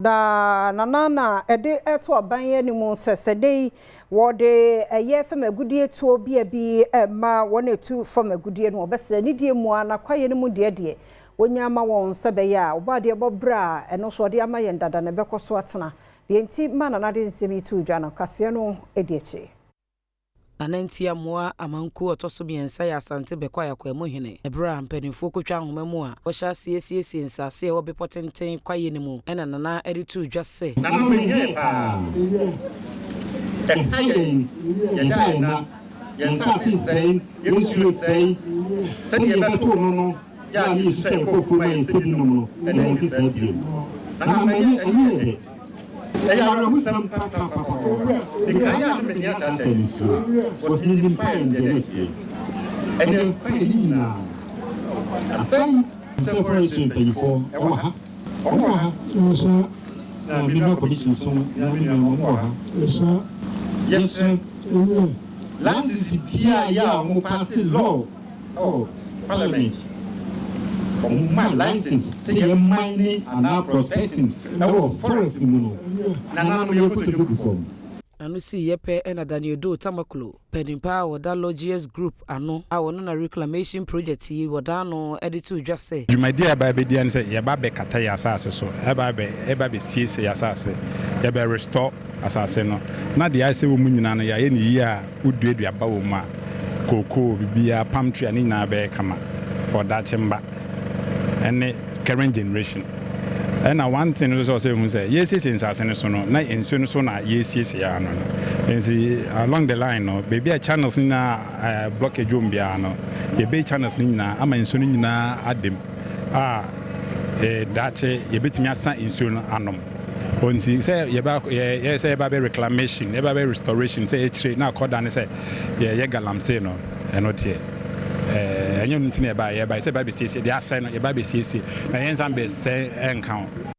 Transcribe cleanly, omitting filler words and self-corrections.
da nanana ede eto abanye ni mu sesede wode eye fam agudie to bi ma wona tu fam agudie no obesere ni die mu ana kwaye ni mu de wonya ma won sebe ya obade bobra eno so de ama yen dada ne bekoso atena de enti ma nanade nsemi tu dwa no kase no edieche Anantia moa amanku otoso biensa ya asante bekwa ya kwa muhine ebra mpanimfo kotwa nhoma mu a wo sha siesie nsase wo bepotenten kwaye ni mu ena nana editu dwase nana mehe pa hayen yeda na yensase sei yensu sei sedi yebeto no ya mi sei ko fuma yesebi no no ena yesi bi nana mehe ayi I don't know some papa. The guy I'm in was needing pine the next year. And then pine now. I say, so very soon pay for no condition soon. Yes, sir. Lands is here, yeah, more passing law. Oh, Parliament. My license, say you're mining and now prospecting. Now, forest, Nana, you put a good before. Anu si yepe ena Daniel Do Tamaklo Penimpa wada Logies Group ano a wono na reclamation project yi wada no editu dwase Jumadi aba be dia nse ye ba be kata ya asase so eba be siese ya asase ye be restore asase no na de ase wo munyina no ya ye ni yi a uduadua ba wo ma koko bibia palm tree ani na be kama for that chamber and current generation. And one thing is also say yes, in Sasson, night in Sunsona, yes, and see along the line, no, baby a channels in a blockage jumbiano, ye bay channels nina, I'm in Sunina Adom. That's a bit me in Sun Anum. When she say, yes, about reclamation, about restoration, say it's now called and say, yeah, Galamsey no, and not yet. And you need to buy say baby CC, they are saying your baby CC. Na yenza be say encounter.